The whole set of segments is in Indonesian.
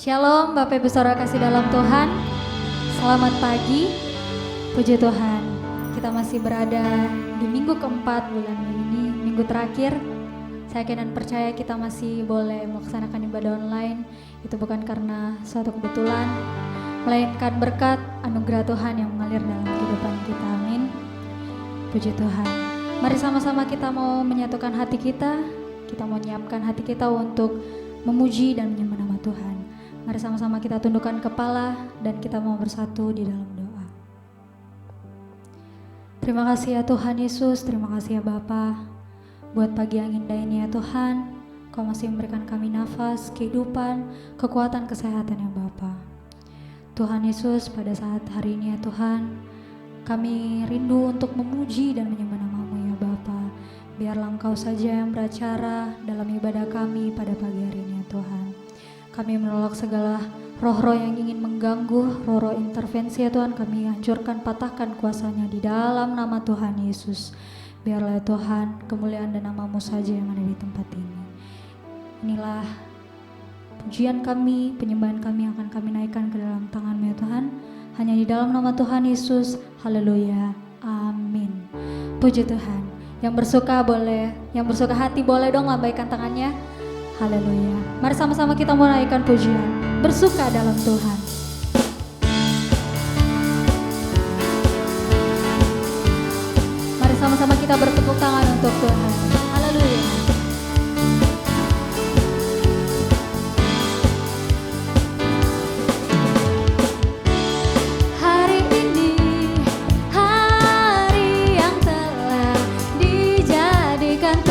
Shalom Bapak Ibu Saudara kasih dalam Tuhan. Selamat pagi. Puji Tuhan, kita masih berada di minggu keempat bulan ini, minggu terakhir. Saya yakin dan percaya kita masih boleh melaksanakan ibadah online. Itu bukan karena suatu kebetulan, melainkan berkat anugerah Tuhan yang mengalir dalam kehidupan kita. Amin. Puji Tuhan. Mari sama-sama kita mau menyatukan hati kita. Kita mau menyiapkan hati kita untuk memuji dan menyembah nama Tuhan. Mari sama-sama kita tundukkan kepala dan kita mau bersatu di dalam doa. Terima kasih ya Tuhan Yesus, terima kasih ya Bapa buat pagi yang indah ini ya Tuhan. Kau masih memberikan kami nafas, kehidupan, kekuatan, kesehatan ya Bapa. Tuhan Yesus, pada saat hari ini ya Tuhan, kami rindu untuk memuji dan menyembah nama-Mu ya Bapa. Biarlah Engkau saja yang beracara dalam ibadah kami pada pagi hari ini ya Tuhan. Kami menolak segala roh-roh yang ingin mengganggu, roh-roh intervensi ya Tuhan. Kami hancurkan, patahkan kuasanya di dalam nama Tuhan Yesus. Biarlah ya Tuhan, kemuliaan dan nama-Mu saja yang ada di tempat ini. Inilah pujian kami, penyembahan kami yang akan kami naikkan ke dalam tangan-Mu ya Tuhan. Hanya di dalam nama Tuhan Yesus. Haleluya. Amin. Puji Tuhan. Yang bersuka boleh, yang bersuka hati boleh dong lambaikan tangannya. Haleluya. Mari sama-sama kita mau naikkan pujian. Bersuka dalam Tuhan. Mari sama-sama kita bertepuk tangan untuk Tuhan. Haleluya. Hari ini hari yang telah dijadikan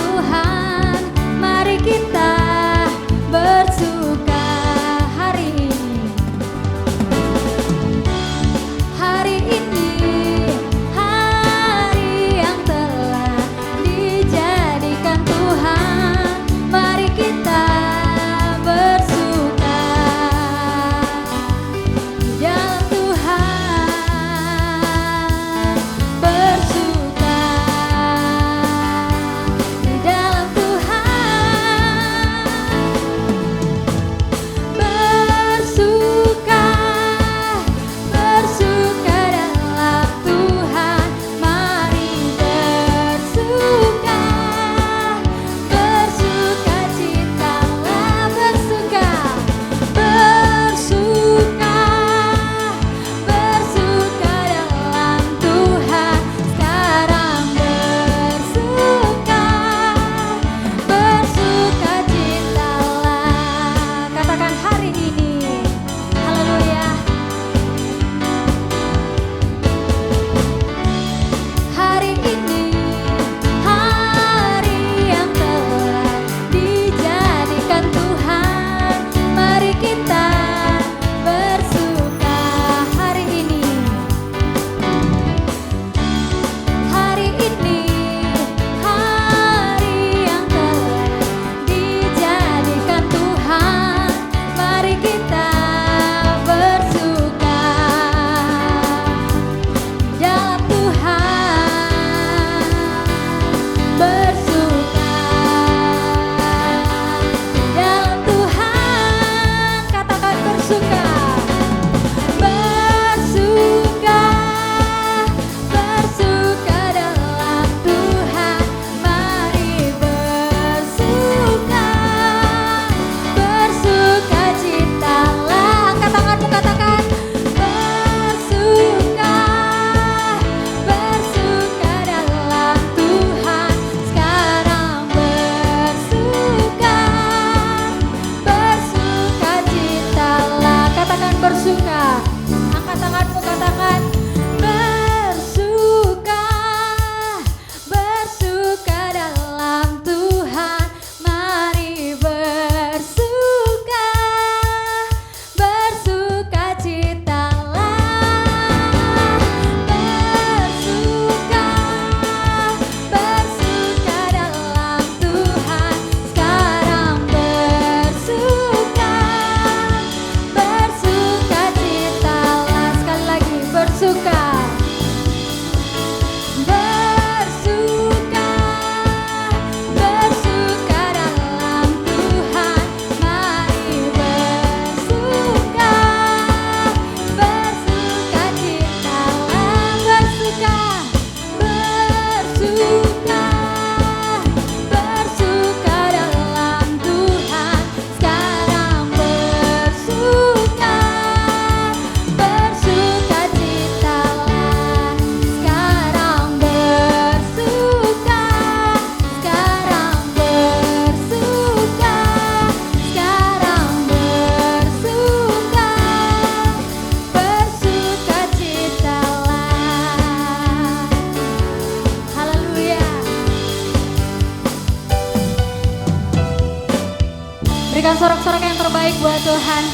Berikan sorak-sorak yang terbaik buat Tuhan.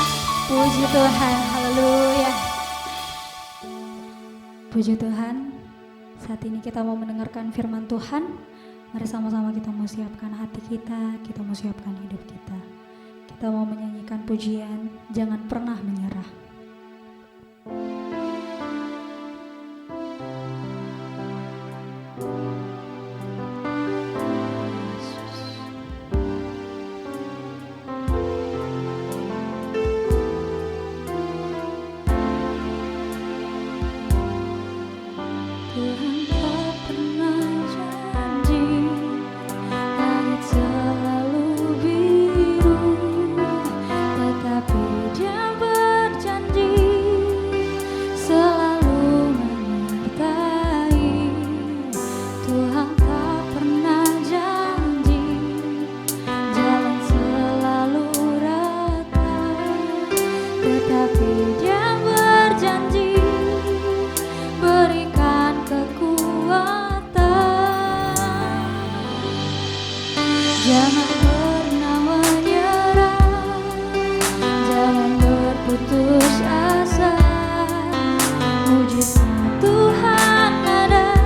Puji Tuhan, haleluya. Puji Tuhan, saat ini kita mau mendengarkan firman Tuhan. Mari sama-sama kita mau siapkan hati kita mau siapkan hidup kita. Kita mau menyanyikan pujian, jangan pernah menyerah. Jangan pernah menyerah, jangan berputus asa. Mujizat Tuhan ada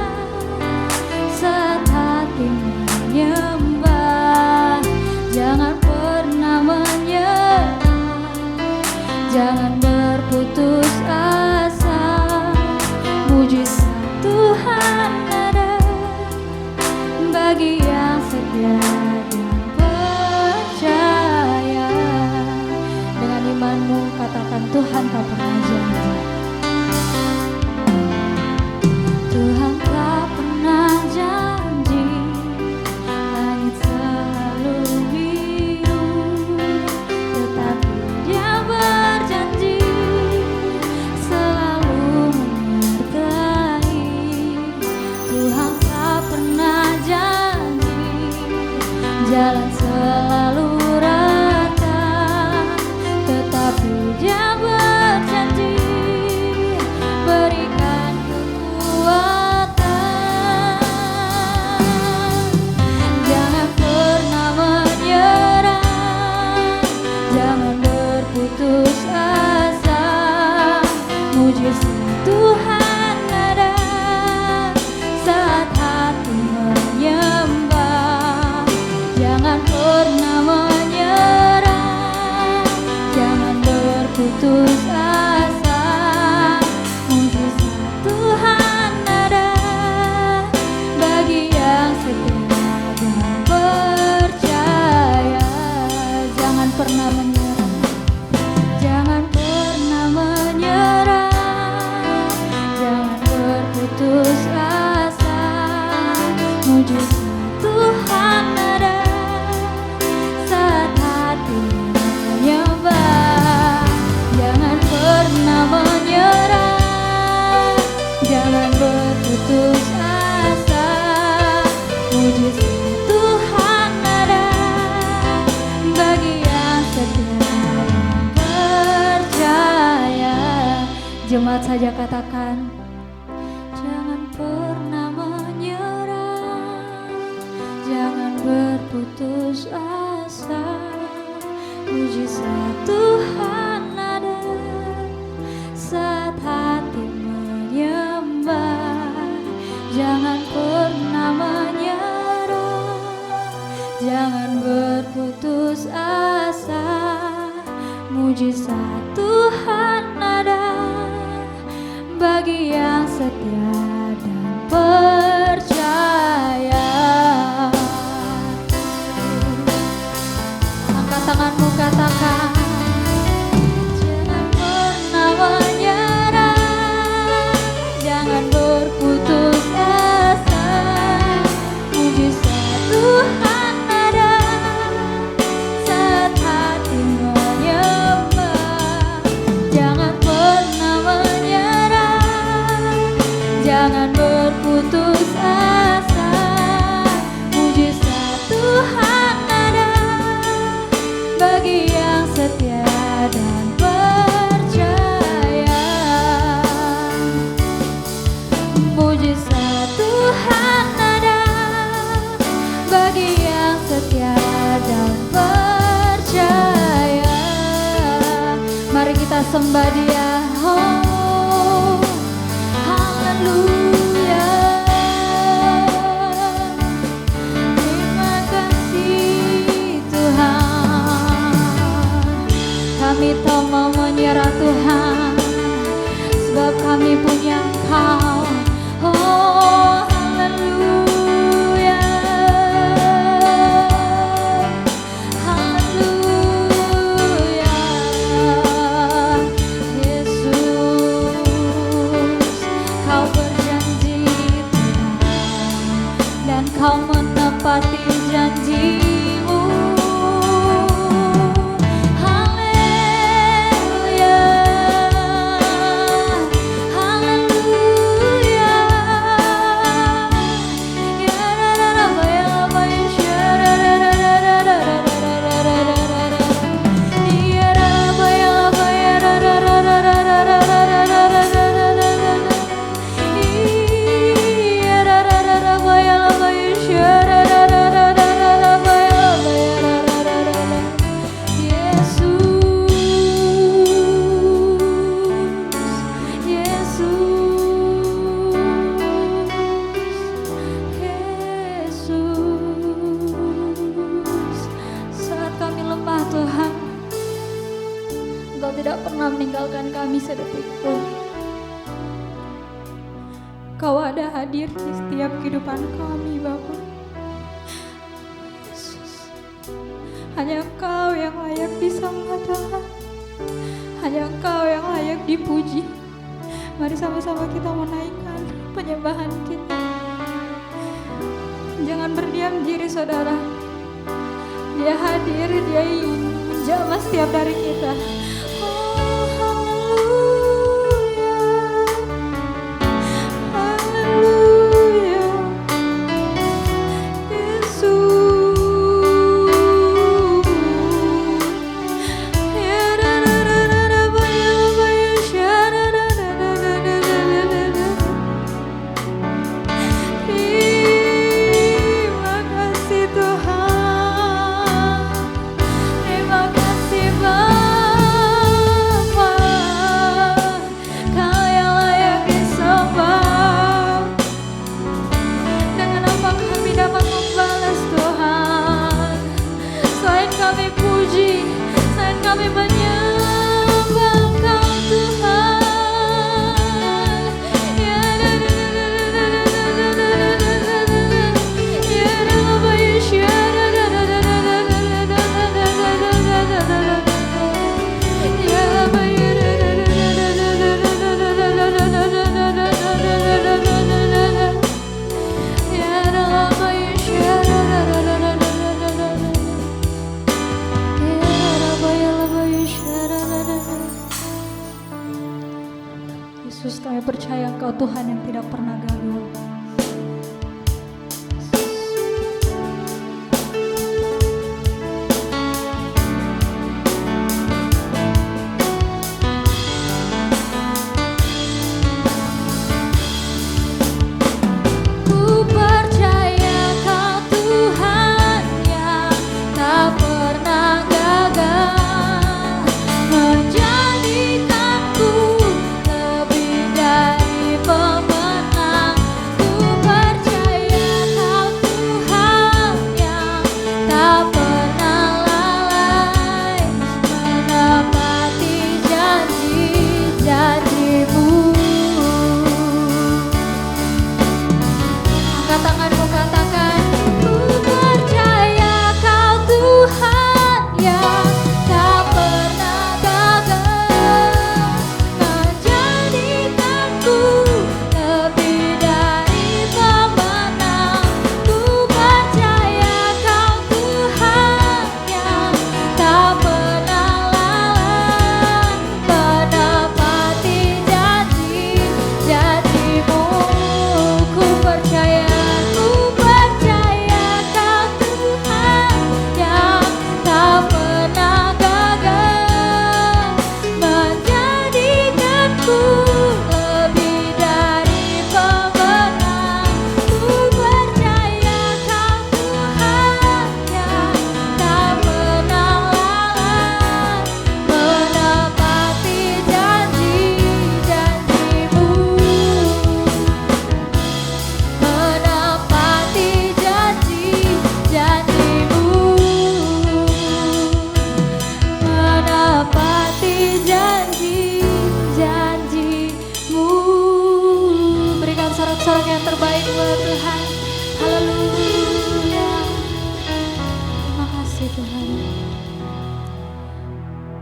saat hati menyembah. Jangan pernah menyerah, jangan berputus asa. Mujizat Tuhan ada bagi yang setia. Katakan Tuhan tak pernah janji. Tuhan tak pernah janji, langit selalu biru, tetapi Dia berjanji selalu menyertai. Tuhan tak pernah janji, jalan selalu Dia berjanji berikan kekuatan. Jangan pernah menyerah, jangan berputus asa. Mujizat Tuhan ada saat hati menyembah. Jangan pernah putus asa. Mujizat Tuhan ada bagi yang setia dan percaya. Jangan pernah menyerah, jangan pernah menyerah, jangan berputus asa. Mujizat Tuhan ada saat hati menyembah. Jangan pernah menyerah, jangan berputus asa. Mujizat Tuhan ada bagi yang setia dan percaya. Jemaat saja katakan, jangan pernah menyerah, jangan berputus asa. Mujizat Tuhan saat hati menyembah. Jangan pernah menyerah, jangan berputus asa. Mujizat Tuhan ada bagi yang setia dan percaya. Angkat tanganmu, katakan, berputus asa. Mujizat Tuhan ada saat hati menyembah. Jangan pernah menyerah, jangan berputus asa. Mujizat Tuhan ada bagi yang setia dan percaya. Mujizat Tuhan ada bagi yang setia dan percaya. kita sembah Dia. Oh, haleluya. Terima kasih Tuhan. Kami tak mau menyerah Tuhan, sebab kami punya Engkau. Oh, haleluya. Haleluya. Yesus, Kau berjanji Tuhan, dan Kau menepati janji-Mu. Engkau tidak pernah meninggalkan kami sedetik pun. Kau ada hadir di setiap kehidupan kami, Bapa. Yesus, hanya Engkau yang layak disembah Tuhan. Hanya Engkau yang layak dipuji. Mari sama-sama kita menaikkan penyembahan kita. Jangan berdiam diri, saudara. Dia hadir, Dia ingin menjamah setiap dari kita. Terima kasih Bapa.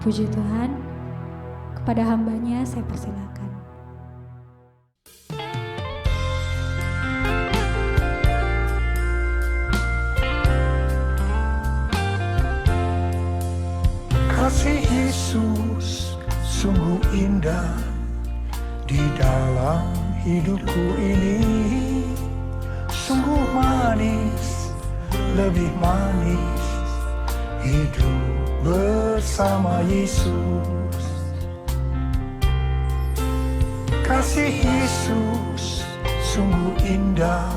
Puji Tuhan, kepada hambanya saya persilakan. Kasih Yesus sungguh indah di dalam hidupku ini, sungguh manis, lebih manis hidup bersama Yesus. Kasih Yesus sungguh indah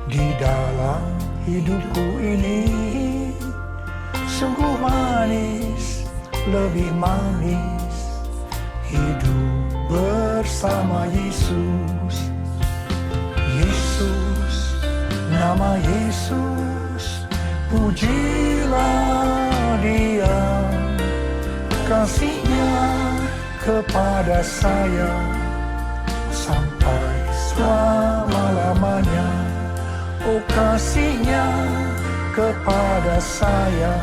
di dalam hidupku ini, sungguh manis, lebih manis hidup bersama Yesus. Yesus, nama Yesus, pujilah Dia, kasih-Nya kepada saya sampai selama-lamanya. Oh, kasih-Nya kepada saya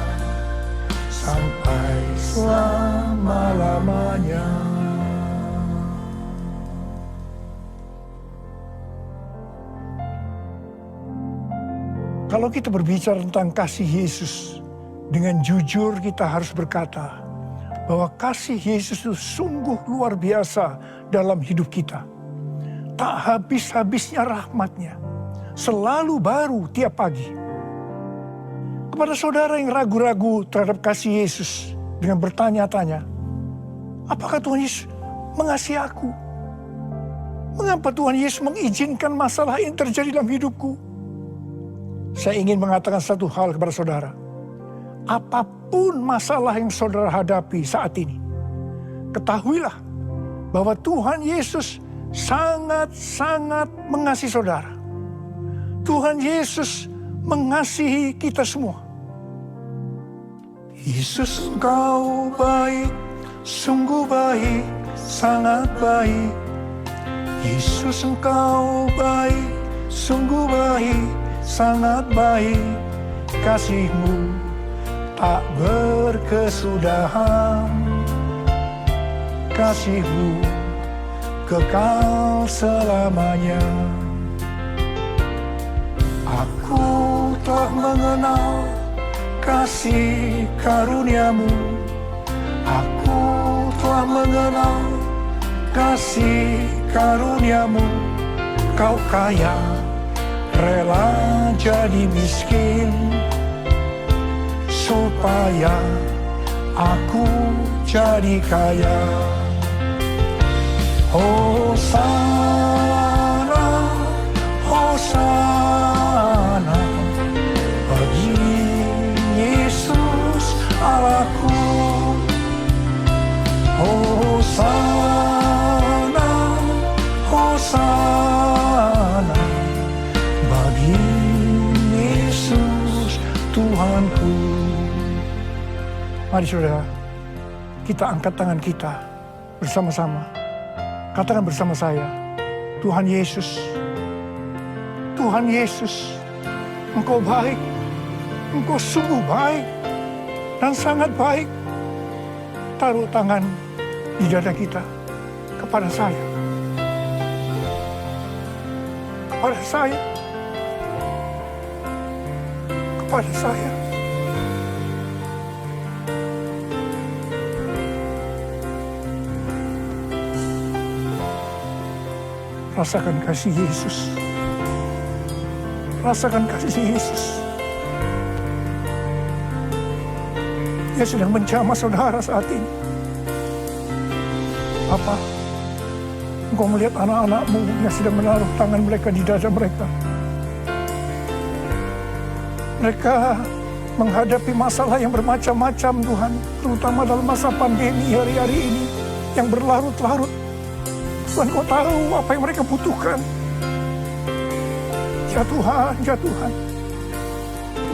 sampai selama-lamanya. Kalau kita berbicara tentang kasih Yesus, dengan jujur kita harus berkata bahwa kasih Yesus itu sungguh luar biasa dalam hidup kita. Tak habis-habisnya rahmat-Nya, selalu baru tiap pagi. Kepada saudara yang ragu-ragu terhadap kasih Yesus dengan bertanya-tanya, apakah Tuhan Yesus mengasihi aku? Mengapa Tuhan Yesus mengizinkan masalah ini terjadi dalam hidupku? Saya ingin mengatakan satu hal kepada saudara. Apapun masalah yang saudara hadapi saat ini, ketahuilah bahwa Tuhan Yesus sangat-sangat mengasihi saudara. Tuhan Yesus mengasihi kita semua. Yesus, Engkau baik, sungguh baik, sangat baik. Yesus, Engkau baik, sungguh baik, sangat baik. Kasih-Mu tak berkesudahan, kasih-Mu kekal selamanya. Aku telah mengenal kasih karunia-Mu, aku telah mengenal kasih karunia-Mu. Kau kaya, rela jadi miskin, supaya aku jadi kaya. Hosana, Hosana, bagi Yesus Allahku. Hosana, Hosana, bagi Yesus Tuhanku. Mari saudara, kita angkat tangan kita bersama-sama. Katakan bersama saya, Tuhan Yesus, Tuhan Yesus, Engkau baik, Engkau sungguh baik dan sangat baik. Taruh tangan di dada kita kepada saya, kepada saya, kepada saya. Rasakan kasih Yesus. Rasakan kasih Yesus. Dia sedang menjamah saudara saat ini. Apa? Engkau melihat anak-anak-Mu yang sedang menaruh tangan mereka di dada mereka. Mereka menghadapi masalah yang bermacam-macam, Tuhan. Terutama dalam masa pandemi hari-hari ini yang berlarut-larut. Tuhan, Kau tahu apa yang mereka butuhkan. Ya Tuhan, ya Tuhan.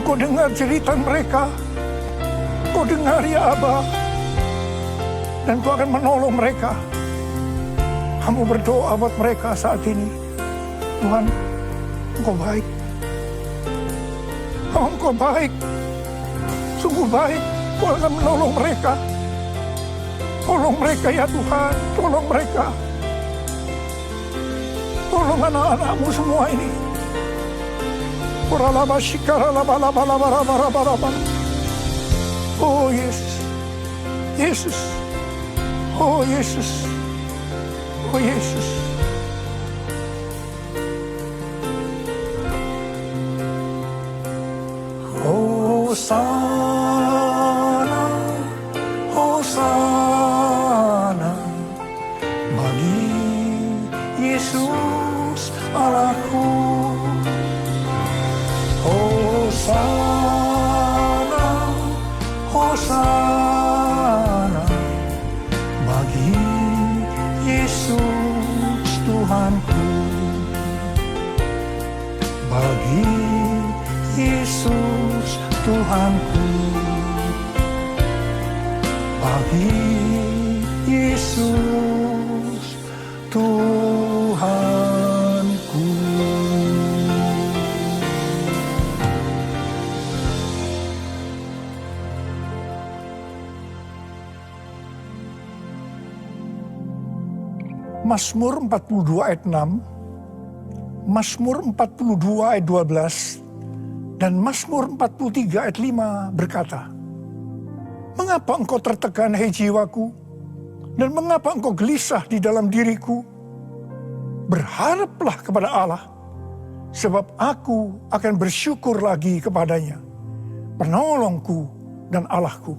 Kau dengar jeritan mereka. Kau dengar ya Aba. Dan Kau akan menolong mereka. Kamu berdoa buat mereka saat ini. Tuhan, Engkau baik. Oh, Engkau baik. Sungguh baik. Kau akan menolong mereka. Tolong mereka ya Tuhan, tolong mereka. Tolong anak-anak-Mu semua ini. Oh Yesus, Yesus, oh Yesus, oh Yesus. Hosana, Hosana, bagi Yesus Allahku. Hosana, Hosana, bagi Yesus Tuhanku. Bagi Yesus Tuhanku, bagi Yesus Tuhanku. Mazmur 42 ayat 6, Mazmur 42 ayat 12, dan Mazmur 43 ayat 5 berkata, "Mengapa engkau tertekan, hai jiwaku? Dan mengapa engkau gelisah di dalam diriku? Berharaplah kepada Allah, sebab aku akan bersyukur lagi kepadanya, penolongku dan Allahku."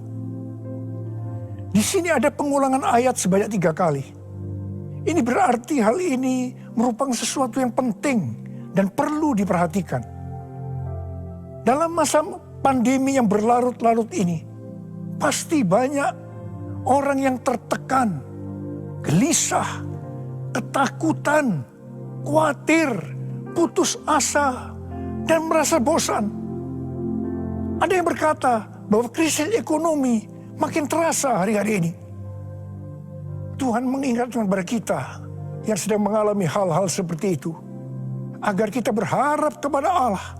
Di sini ada pengulangan ayat sebanyak 3 kali. Ini berarti hal ini merupakan sesuatu yang penting dan perlu diperhatikan. Dalam masa pandemi yang berlarut-larut ini, pasti banyak orang yang tertekan, gelisah, ketakutan, khawatir, putus asa, dan merasa bosan. Ada yang berkata bahwa krisis ekonomi makin terasa hari-hari ini. Tuhan mengingatkan kepada kita yang sedang mengalami hal-hal seperti itu, agar kita berharap kepada Allah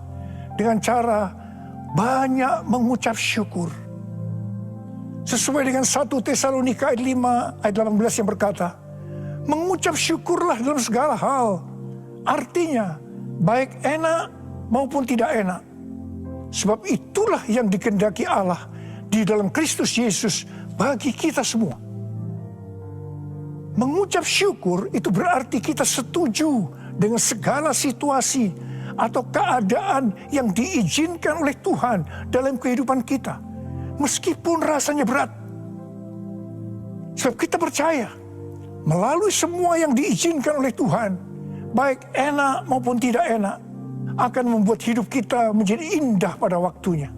dengan cara banyak mengucap syukur. Sesuai dengan 1 Tesalonika ayat 5 ayat 18 yang berkata, mengucap syukurlah dalam segala hal. Artinya, baik enak maupun tidak enak. Sebab itulah yang dikehendaki Allah di dalam Kristus Yesus bagi kita semua. Mengucap syukur itu berarti kita setuju dengan segala situasi atau keadaan yang diizinkan oleh Tuhan dalam kehidupan kita, meskipun rasanya berat. Sebab kita percaya, melalui semua yang diizinkan oleh Tuhan, baik enak maupun tidak enak, akan membuat hidup kita menjadi indah pada waktunya.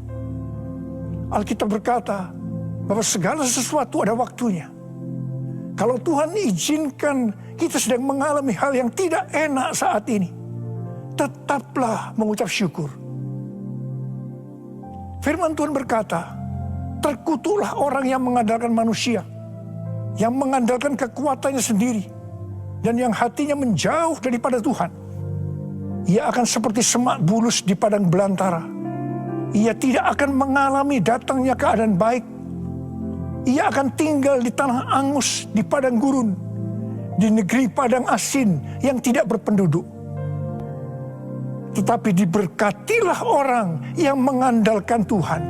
Alkitab berkata bahwa segala sesuatu ada waktunya. Kalau Tuhan izinkan kita sedang mengalami hal yang tidak enak saat ini, tetaplah mengucap syukur. Firman Tuhan berkata, terkutuklah orang yang mengandalkan manusia, yang mengandalkan kekuatannya sendiri, dan yang hatinya menjauh daripada Tuhan. Ia akan seperti semak bulus di padang belantara. Ia tidak akan mengalami datangnya keadaan baik. Ia akan tinggal di tanah angus, di padang gurun, di negeri padang asin yang tidak berpenduduk. Tetapi diberkatilah orang yang mengandalkan Tuhan,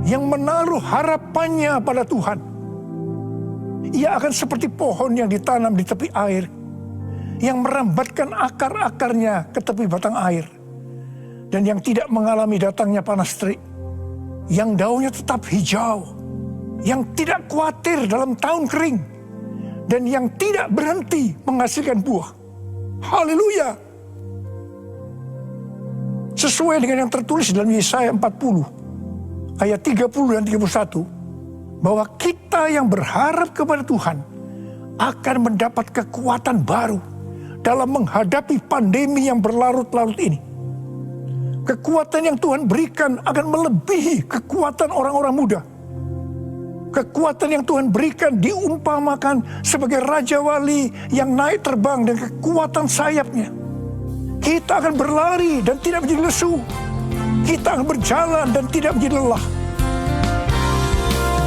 yang menaruh harapannya pada Tuhan. Ia akan seperti pohon yang ditanam di tepi air, yang merambatkan akar-akarnya ke tepi batang air, dan yang tidak mengalami datangnya panas terik, yang daunnya tetap hijau, yang tidak khawatir dalam tahun kering, dan yang tidak berhenti menghasilkan buah. Haleluya! Sesuai dengan yang tertulis dalam Yesaya 40, ayat 30 dan 31, bahwa kita yang berharap kepada Tuhan akan mendapat kekuatan baru dalam menghadapi pandemi yang berlarut-larut ini. Kekuatan yang Tuhan berikan akan melebihi kekuatan orang-orang muda. Kekuatan yang Tuhan berikan diumpamakan sebagai Raja Wali yang naik terbang dengan kekuatan sayapnya. Kita akan berlari dan tidak menjadi lesu. Kita akan berjalan dan tidak menjadi lelah.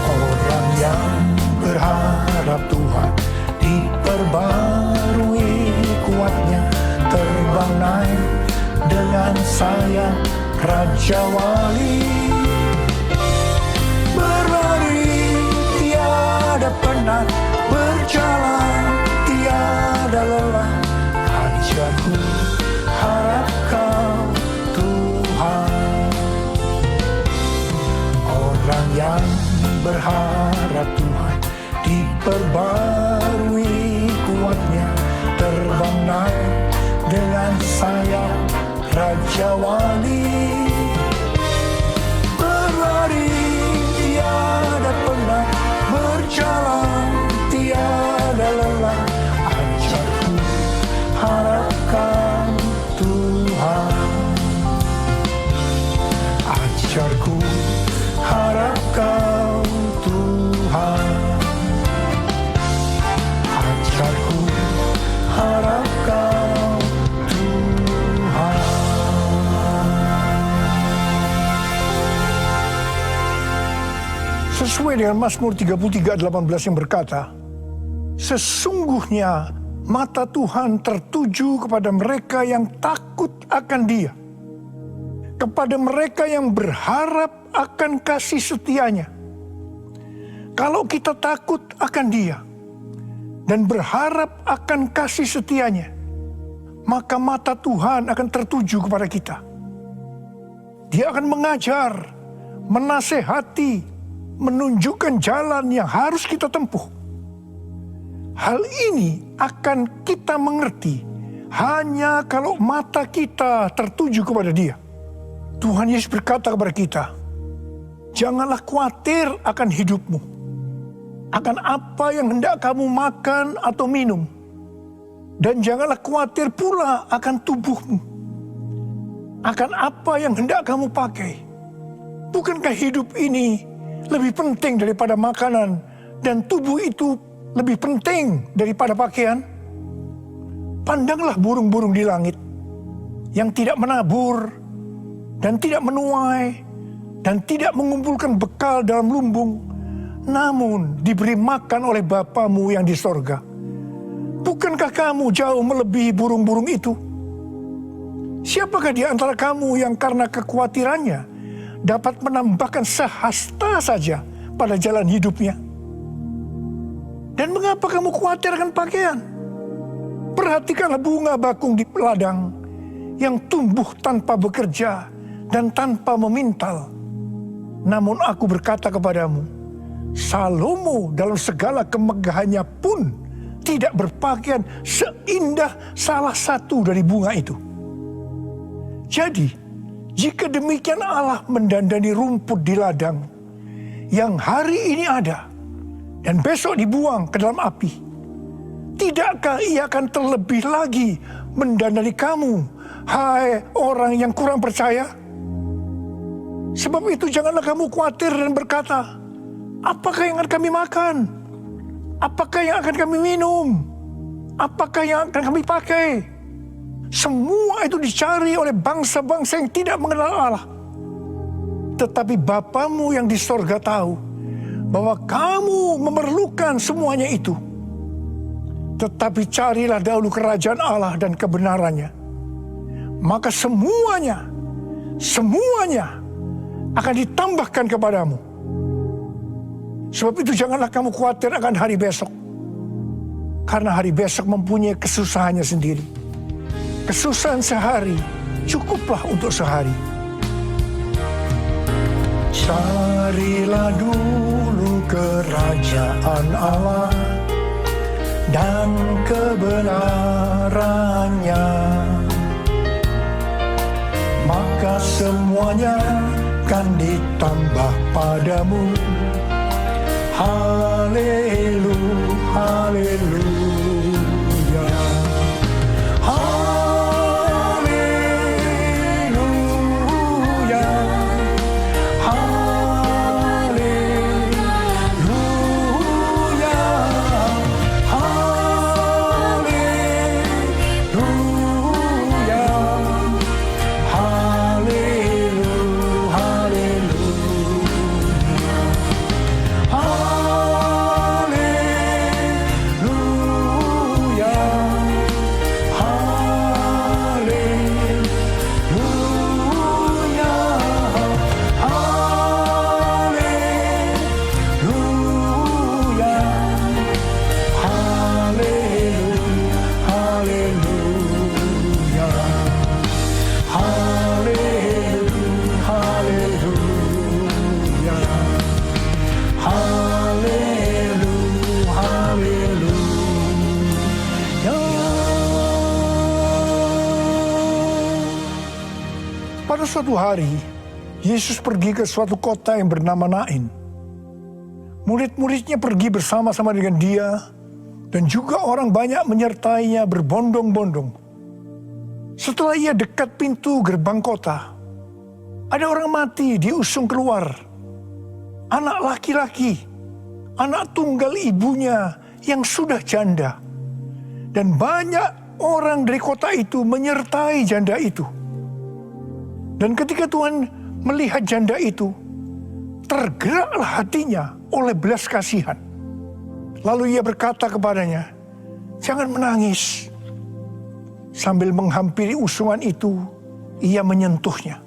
Orang yang berharap Tuhan, diperbarui kuatnya, terbang naik dengan sayap Raja Wali. Berlari tiada penat, berjalan tiada lelah, ajarku harap Kau Tuhan. Orang yang berharap Tuhan, diperbarui kuatnya, terbang naik dengan sayap Raja Wali. Berlari tiada penat, berjalan tiada lelah, ajarku harapkan Tuhan. Ajarku harap Kau Tuhan. Ajarku harap Kau Tuhan. Sesuai dengan Mazmur 33:18 yang berkata, sesungguhnya mata Tuhan tertuju kepada mereka yang takut akan Dia, kepada mereka yang berharap akan kasih setianya. Kalau kita takut akan Dia dan berharap akan kasih setianya, maka mata Tuhan akan tertuju kepada kita. Dia akan mengajar, menasehati, menunjukkan jalan yang harus kita tempuh. Hal ini akan kita mengerti hanya kalau mata kita tertuju kepada Dia. Tuhan Yesus berkata kepada kita, janganlah khawatir akan hidupmu, akan apa yang hendak kamu makan atau minum, dan janganlah khawatir pula akan tubuhmu, akan apa yang hendak kamu pakai. Bukankah hidup ini lebih penting daripada makanan, dan tubuh itu lebih penting daripada pakaian? Pandanglah burung-burung di langit yang tidak menabur dan tidak menuai dan tidak mengumpulkan bekal dalam lumbung, namun diberi makan oleh Bapamu yang di sorga. Bukankah kamu jauh melebihi burung-burung itu? Siapakah di antara kamu yang karena kekhawatirannya dapat menambahkan sehasta saja pada jalan hidupnya? Dan mengapa kamu khawatir akan pakaian? Perhatikanlah bunga bakung di ladang yang tumbuh tanpa bekerja dan tanpa memintal. Namun aku berkata kepadamu, Salomo dalam segala kemegahannya pun tidak berpakaian seindah salah satu dari bunga itu. Jadi, jika demikian Allah mendandani rumput di ladang yang hari ini ada dan besok dibuang ke dalam api, tidakkah Ia akan terlebih lagi mendandani kamu, hai orang yang kurang percaya? Sebab itu janganlah kamu khawatir dan berkata, apakah yang akan kami makan? Apakah yang akan kami minum? Apakah yang akan kami pakai? Semua itu dicari oleh bangsa-bangsa yang tidak mengenal Allah. Tetapi Bapamu yang di sorga tahu bahwa kamu memerlukan semuanya itu. Tetapi carilah dahulu kerajaan Allah dan kebenarannya, maka semuanya akan ditambahkan kepadamu. Sebab itu janganlah kamu khawatir akan hari besok, karena hari besok mempunyai kesusahannya sendiri. Kesusahan sehari cukuplah untuk sehari. Carilah dulu kerajaan Allah dan kebenarannya, maka semuanya kan ditambah padamu. Haleluya, haleluya, haleluya, haleluya, haleluya, haleluya, haleluya. suatu hari, Yesus pergi ke suatu kota yang bernama Nain. Murid-muridnya pergi bersama-sama dengan dia, dan juga orang banyak menyertainya berbondong-bondong. Setelah ia dekat pintu gerbang kota, ada orang mati diusung keluar. Anak laki-laki, anak tunggal ibunya yang sudah janda. Dan banyak orang dari kota itu menyertai janda itu. Dan ketika Tuhan melihat janda itu, tergeraklah hatinya oleh belas kasihan. Lalu ia berkata kepadanya, "Jangan menangis." Sambil menghampiri usungan itu, ia menyentuhnya.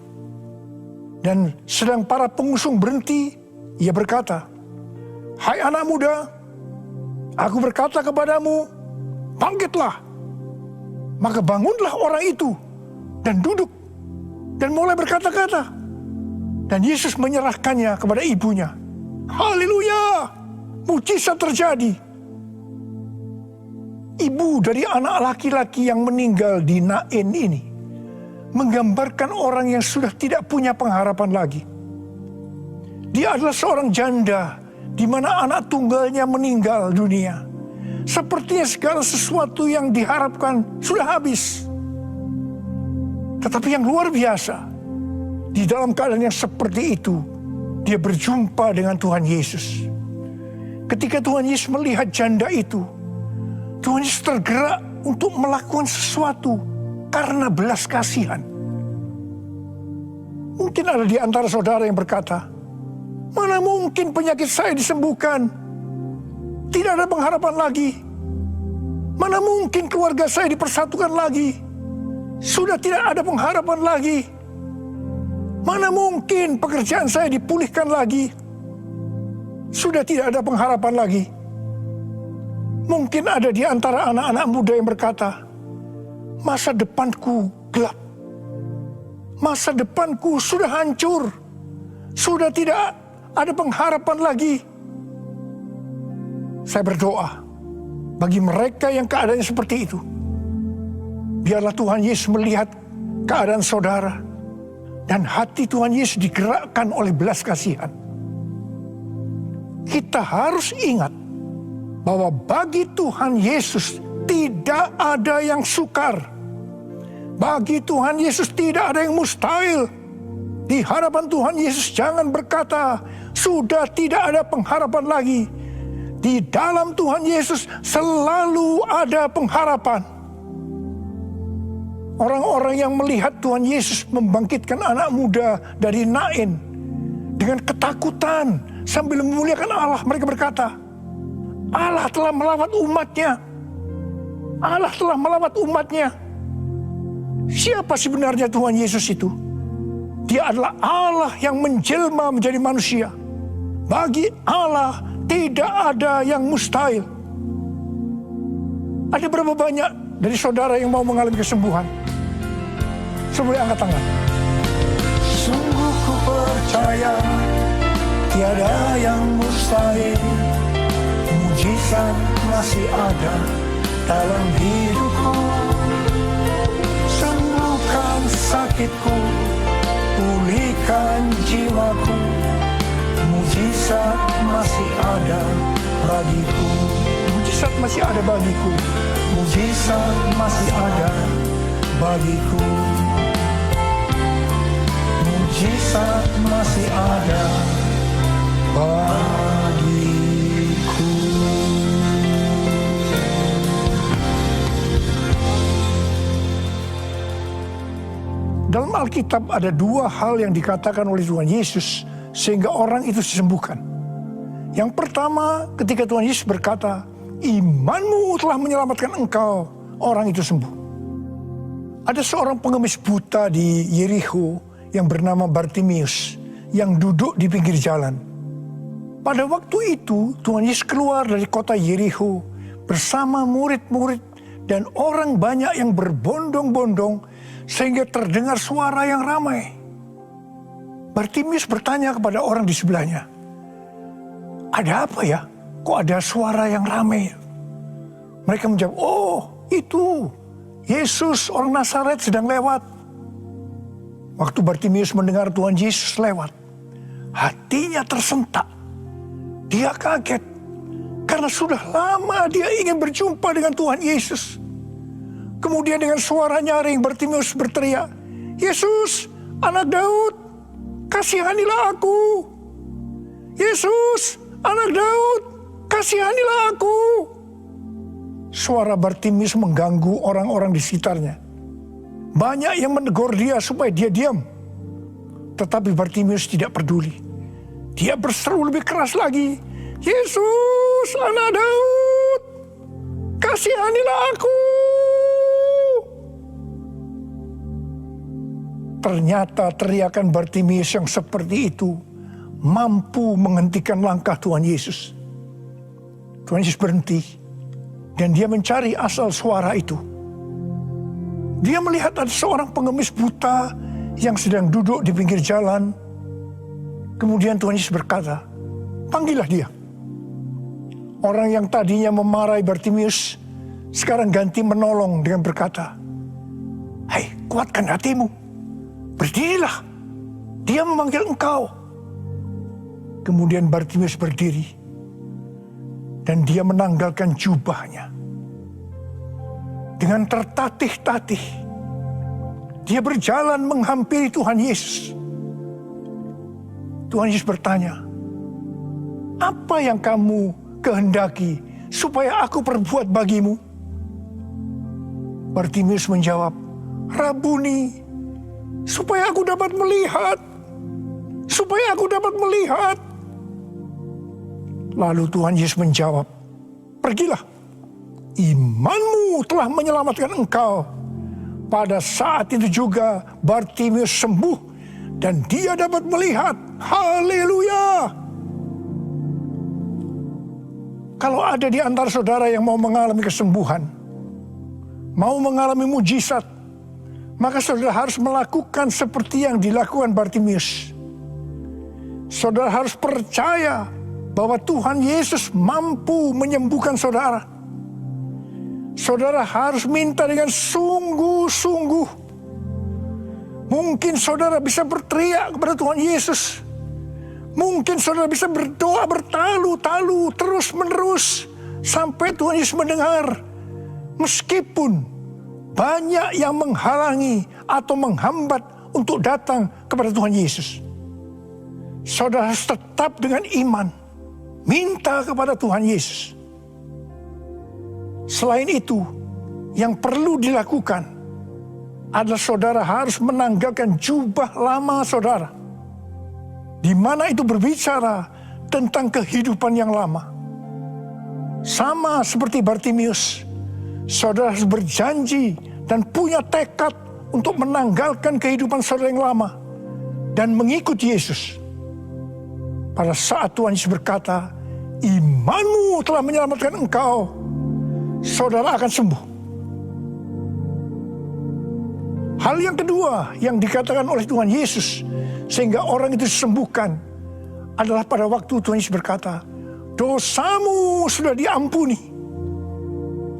Dan sedang para pengusung berhenti, ia berkata, "Hai anak muda, aku berkata kepadamu, bangkitlah." Maka bangunlah orang itu dan duduk dan mulai berkata-kata. Dan Yesus menyerahkannya kepada ibunya. Haleluya! Mujizat terjadi. Ibu dari anak laki-laki yang meninggal di Nain ini menggambarkan orang yang sudah tidak punya pengharapan lagi. Dia adalah seorang janda di mana anak tunggalnya meninggal dunia. Sepertinya segala sesuatu yang diharapkan sudah habis. Tetapi yang luar biasa, di dalam keadaan yang seperti itu, dia berjumpa dengan Tuhan Yesus. Ketika Tuhan Yesus melihat janda itu, Tuhan Yesus tergerak untuk melakukan sesuatu karena belas kasihan. Mungkin ada di antara saudara yang berkata, "Mana mungkin penyakit saya disembuhkan? Tidak ada pengharapan lagi. Mana mungkin keluarga saya dipersatukan lagi? Sudah tidak ada pengharapan lagi. Mana mungkin pekerjaan saya dipulihkan lagi? Sudah tidak ada pengharapan lagi." Mungkin ada di antara anak-anak muda yang berkata, "Masa depanku gelap. Masa depanku sudah hancur. Sudah tidak ada pengharapan lagi." Saya berdoa bagi mereka yang keadaannya seperti itu. Biarlah Tuhan Yesus melihat keadaan saudara, dan hati Tuhan Yesus digerakkan oleh belas kasihan. Kita harus ingat bahwa bagi Tuhan Yesus tidak ada yang sukar. Bagi Tuhan Yesus tidak ada yang mustahil. Di hadapan Tuhan Yesus jangan berkata, "Sudah tidak ada pengharapan lagi." Di dalam Tuhan Yesus selalu ada pengharapan. Orang-orang yang melihat Tuhan Yesus membangkitkan anak muda dari Nain dengan ketakutan sambil memuliakan Allah, mereka berkata, "Allah telah melawat umatnya. Allah telah melawat umatnya." Siapa sebenarnya Tuhan Yesus itu? Dia adalah Allah yang menjelma menjadi manusia. Bagi Allah tidak ada yang mustahil. Ada berapa banyak dari saudara yang mau mengalami kesembuhan? Boleh angkat tangan. Sungguh ku percaya tiada yang mustahil. Mujizat masih ada dalam hidupku. Sembuhkan sakitku, pulihkan jiwaku. Mujizat masih ada bagiku. Mujizat masih ada bagiku. Mujizat masih ada bagiku. Mujizat masih ada bagiku. Dalam Alkitab ada dua hal yang dikatakan oleh Tuhan Yesus sehingga orang itu disembuhkan. Yang pertama, ketika Tuhan Yesus berkata, "Imanmu telah menyelamatkan engkau," orang itu sembuh. Ada seorang pengemis buta di Yericho yang bernama Bartimius yang duduk di pinggir jalan. Pada waktu itu Tuhan Yesus keluar dari kota Yericho bersama murid-murid dan orang banyak yang berbondong-bondong sehingga terdengar suara yang ramai. Bartimius bertanya kepada orang di sebelahnya, "Ada apa ya? Kok ada suara yang ramai?" Mereka menjawab, "Oh, itu Yesus orang Nazaret sedang lewat." Waktu Bartimius mendengar Tuhan Yesus lewat, hatinya tersentak. Dia kaget karena sudah lama dia ingin berjumpa dengan Tuhan Yesus. Kemudian dengan suara nyaring Bartimius berteriak, "Yesus, anak Daud, kasihanilah aku. Yesus, anak Daud, kasihanilah aku." Suara Bartimius mengganggu orang-orang di sekitarnya. Banyak yang menegur dia supaya dia diam. Tetapi Bartimius tidak peduli. Dia berseru lebih keras lagi, "Yesus, anak Daud, kasihanilah aku." Ternyata teriakan Bartimius yang seperti itu mampu menghentikan langkah Tuhan Yesus. Tuhan Yesus berhenti dan dia mencari asal suara itu. Dia melihat ada seorang pengemis buta yang sedang duduk di pinggir jalan. Kemudian Tuhan Yesus berkata, "Panggillah dia." Orang yang tadinya memarahi Bartimius sekarang ganti menolong dengan berkata, "Hai, kuatkan hatimu. Berdirilah. Dia memanggil engkau." Kemudian Bartimius berdiri dan dia menanggalkan jubahnya. Dengan tertatih-tatih, dia berjalan menghampiri Tuhan Yesus. Tuhan Yesus bertanya, "Apa yang kamu kehendaki supaya aku perbuat bagimu?" Bartimius menjawab, "Rabuni, supaya aku dapat melihat. Supaya aku dapat melihat." Lalu Tuhan Yesus menjawab, "Pergilah. Imanmu telah menyelamatkan engkau." Pada saat itu juga Bartimius sembuh dan dia dapat melihat. Haleluya! Kalau ada di antara saudara yang mau mengalami kesembuhan, mau mengalami mujizat, maka saudara harus melakukan seperti yang dilakukan Bartimius. Saudara harus percaya bahwa Tuhan Yesus mampu menyembuhkan saudara. Saudara harus minta dengan sungguh-sungguh. Mungkin saudara bisa berteriak kepada Tuhan Yesus. Mungkin saudara bisa berdoa bertalu-talu terus-menerus sampai Tuhan Yesus mendengar. Meskipun banyak yang menghalangi atau menghambat untuk datang kepada Tuhan Yesus, saudara harus tetap dengan iman minta kepada Tuhan Yesus. Selain itu, yang perlu dilakukan adalah saudara harus menanggalkan jubah lama saudara, di mana itu berbicara tentang kehidupan yang lama. Sama seperti Bartimius, saudara harus berjanji dan punya tekad untuk menanggalkan kehidupan saudara yang lama dan mengikut Yesus. Pada saat Tuhan Yesus berkata, "Imanmu telah menyelamatkan engkau," saudara akan sembuh. Hal yang kedua yang dikatakan oleh Tuhan Yesus sehingga orang itu disembuhkan adalah pada waktu Tuhan Yesus berkata, "Dosamu sudah diampuni,"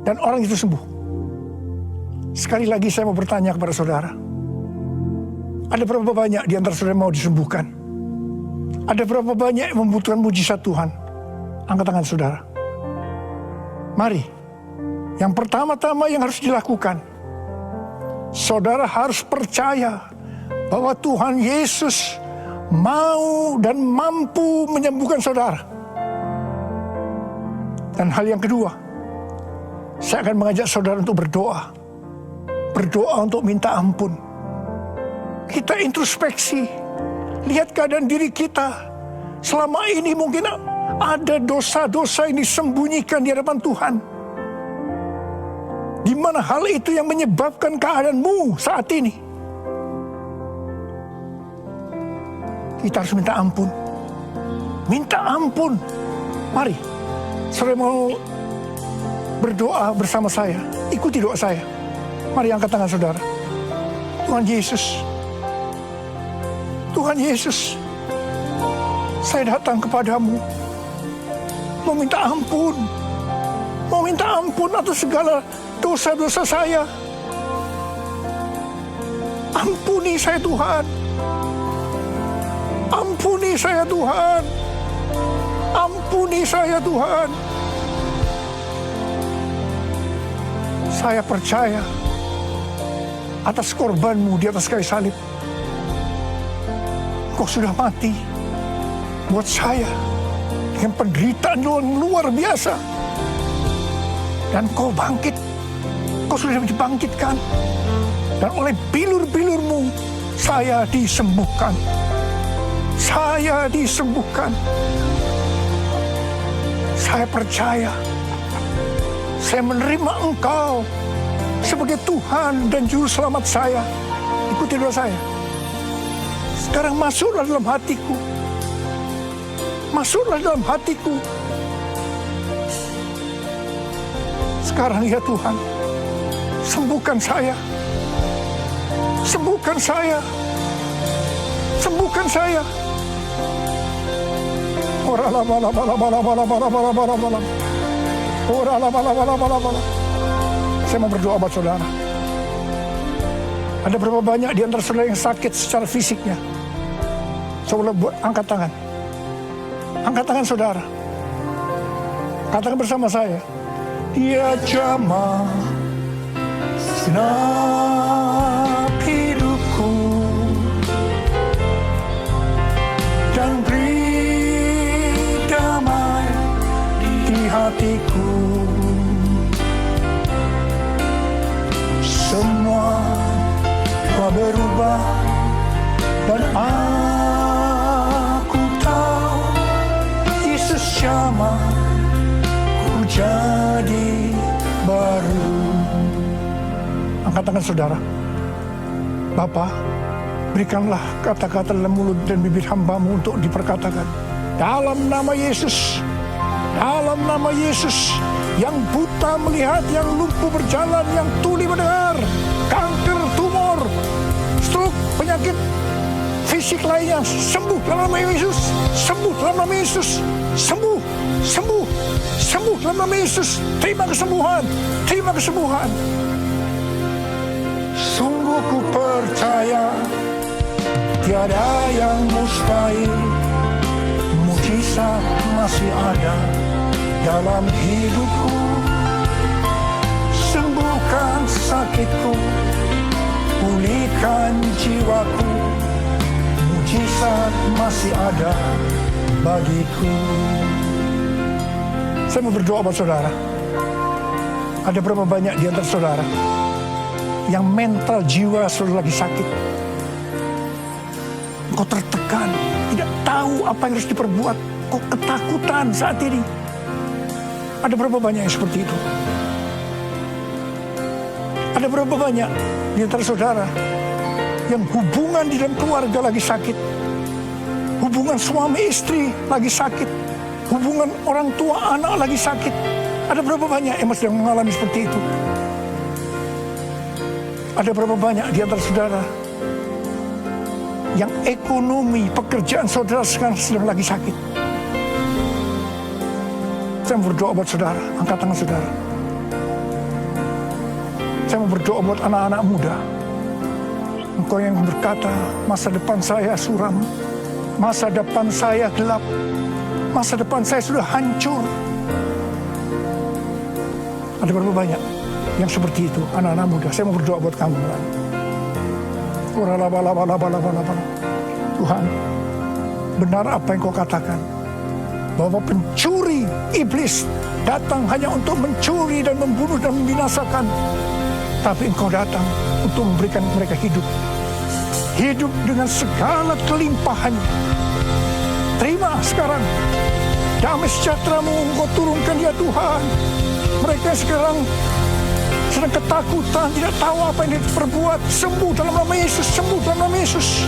dan orang itu sembuh. Sekali lagi saya mau bertanya kepada saudara, ada berapa banyak di antara saudara mau disembuhkan? Ada berapa banyak yang membutuhkan mujizat Tuhan? Angkat tangan saudara. Mari, yang pertama-tama yang harus dilakukan, saudara harus percaya bahwa Tuhan Yesus mau dan mampu menyembuhkan saudara. Dan hal yang kedua, saya akan mengajak saudara untuk berdoa. Berdoa untuk minta ampun. Kita introspeksi, lihat keadaan diri kita. Selama ini mungkin ada dosa-dosa yang disembunyikan di hadapan Tuhan. Di mana hal itu yang menyebabkan keadaanmu saat ini. Kita harus minta ampun. Minta ampun. Mari, saudara mau berdoa bersama saya. Ikuti doa saya. Mari angkat tangan saudara. Tuhan Yesus. Tuhan Yesus. Saya datang kepadamu. Mau minta ampun. Mau minta ampun atas segala dosa-dosa saya. Ampuni Ampuni saya Tuhan. Ampuni saya Tuhan. Ampuni saya Tuhan. Saya percaya atas korban-Mu di atas kayu salib. Kau sudah mati buat saya dengan penderitaan yang luar biasa. Dan Kau bangkit. Kau sudah dibangkitkan. Dan oleh bilur-bilur-Mu saya disembuhkan. Saya disembuhkan. Saya percaya. Saya menerima Engkau sebagai Tuhan dan Juru Selamat saya. Ikuti doa saya. Sekarang masuklah dalam hatiku. Masuklah dalam hatiku. Sekarang ya Tuhan, sembuhkan saya. Sembuhkan saya. Sembuhkan saya. Saya mau berdoa buat saudara. Ada berapa banyak di antara saudara yang sakit secara fisiknya? Saudara buat angkat tangan. Angkat tangan saudara. Katakan bersama saya. Dia jamah segenap hidupku dan beri damai di hatiku. Semua telah berubah dan aku tahu Yesus jamah ku jadi baru. Angkat tangan saudara. Bapa, berikanlah kata-kata dalam mulut dan bibir hamba-Mu untuk diperkatakan. Dalam nama Yesus. Dalam nama Yesus. Yang buta melihat, yang lumpuh berjalan, yang tuli mendengar. Kanker, tumor, stroke, penyakit fisik lainnya sembuh dalam nama Yesus. Sembuh dalam nama Yesus. Sembuh, sembuh, sembuh dalam nama Yesus. Terima kesembuhan, terima kesembuhan. Sungguh ku percaya tiada yang mustahil. Mujizat masih ada dalam hidupku. Sembuhkan sakitku, pulihkan jiwaku. Mujizat masih ada bagiku. Saya mau berdoa buat saudara. Ada berapa banyak di antara saudara yang mental jiwa saudara lagi sakit? Kau tertekan, tidak tahu apa yang harus diperbuat. Kau ketakutan saat ini. Ada berapa banyak yang seperti itu? Ada berapa banyak di antara saudara yang hubungan di dalam keluarga lagi sakit? Hubungan suami istri lagi sakit. Hubungan orang tua anak lagi sakit. Ada berapa banyak yang sedang mengalami seperti itu? Ada berapa banyak di antara saudara yang ekonomi pekerjaan saudara sekarang sedang lagi sakit? Saya mau berdoa buat saudara. Angkat tangan saudara. Saya mau berdoa buat anak-anak muda. Engkau yang berkata, masa depan saya suram, masa depan saya gelap, masa depan saya sudah hancur. Ada berapa banyak yang seperti itu, anak-anak muda? Saya mau berdoa buat kamu. Tuhan, benar apa yang kau katakan, bahwa pencuri iblis datang hanya untuk mencuri dan membunuh dan membinasakan. Tapi engkau datang untuk memberikan mereka hidup. Hidup dengan segala kelimpahannya. Terima sekarang damai sejahtera-Mu engkau turunkan ya Tuhan. Mereka sekarang sedang ketakutan, tidak tahu apa yang diperbuat. Sembuh dalam nama Yesus, sembuh dalam nama Yesus.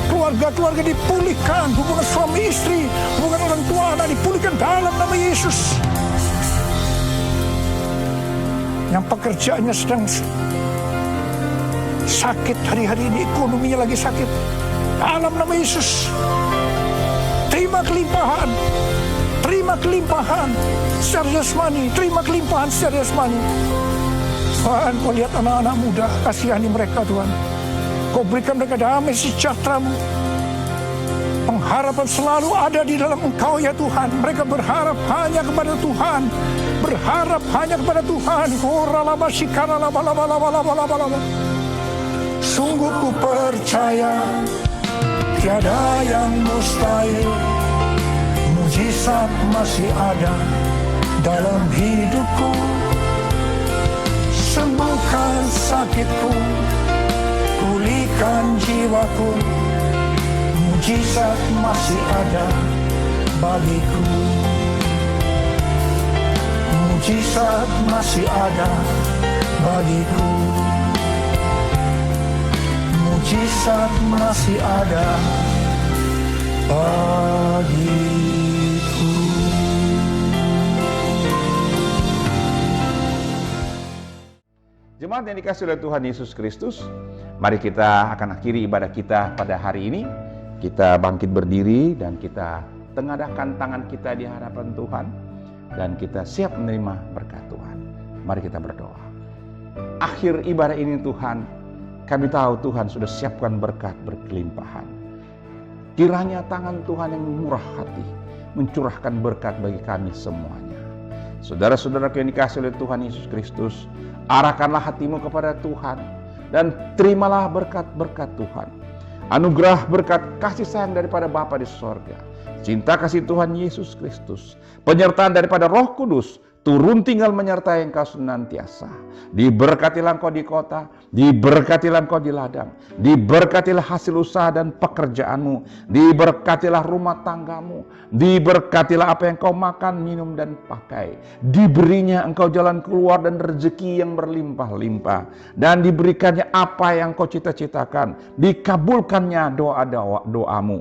Keluarga-keluarga dipulihkan, hubungan suami istri, hubungan orang tua anak dipulihkan dalam nama Yesus. Yang pekerjaannya sedang sakit hari-hari ini, ekonominya lagi sakit, dalam nama Yesus. Terima kelimpahan, terima kelimpahan secara jasmani, terima kelimpahan secara jasmani. Tuhan, kau lihat anak-anak muda, kasihani mereka Tuhan. Kau berikan mereka damai sejahtera-Mu. Pengharapan selalu ada di dalam Engkau ya Tuhan. Mereka berharap hanya kepada Tuhan. Berharap hanya kepada Tuhan. Sungguh ku percaya tiada yang mustahil. Mujizat masih ada dalam hidupku. Sembuhkan sakitku, pulihkan jiwaku. Mujizat masih ada bagiku. Mujizat masih ada bagiku. Mujizat masih ada bagiku. Jemaat yang dikasihi oleh Tuhan Yesus Kristus, mari kita akan akhiri ibadah kita pada hari ini. Kita bangkit berdiri dan kita tengadahkan tangan kita di hadapan Tuhan. Dan kita siap menerima berkat Tuhan. Mari kita berdoa. Akhir ibadah ini Tuhan, kami tahu Tuhan sudah siapkan berkat berkelimpahan. Kiranya tangan Tuhan yang murah hati mencurahkan berkat bagi kami semuanya. Saudara-saudara yang dikasihi oleh Tuhan Yesus Kristus, arahkanlah hatimu kepada Tuhan dan terimalah berkat-berkat Tuhan. Anugerah berkat kasih sayang daripada Bapa di sorga, cinta kasih Tuhan Yesus Kristus, penyertaan daripada Roh Kudus, turun tinggal menyertai engkau senantiasa. Diberkatilah engkau di kota, diberkatilah engkau di ladang, diberkatilah hasil usaha dan pekerjaanmu, diberkatilah rumah tanggamu, diberkatilah apa yang kau makan, minum, dan pakai. Diberinya engkau jalan keluar dan rezeki yang berlimpah-limpah, dan diberikannya apa yang kau cita-citakan, dikabulkannya doa-doamu.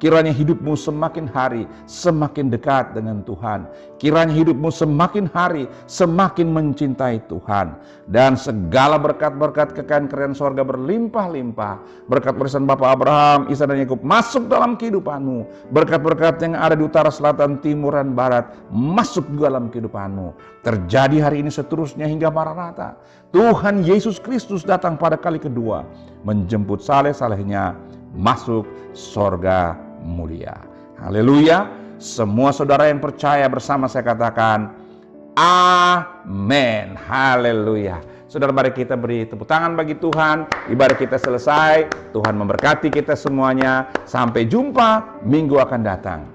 Kiranya hidupmu semakin hari semakin dekat dengan Tuhan. Kiranya hidupmu semakin hari semakin mencintai Tuhan. Dan segala berkat-berkat kekayaan kerajaan sorga berlimpah-limpah. Berkat warisan Bapa Abraham, Ishak dan Yakub masuk dalam kehidupanmu. Berkat-berkat yang ada di utara, selatan, timur, dan barat masuk juga dalam kehidupanmu. Terjadi hari ini seterusnya hingga Maranatha. Tuhan Yesus Kristus datang pada kali kedua, menjemput saleh-salehnya masuk sorga mulia. Haleluya. Semua saudara yang percaya bersama saya katakan amin. Haleluya. Saudara, mari kita beri tepuk tangan bagi Tuhan. Ibadah kita selesai. Tuhan memberkati kita semuanya. Sampai jumpa minggu akan datang.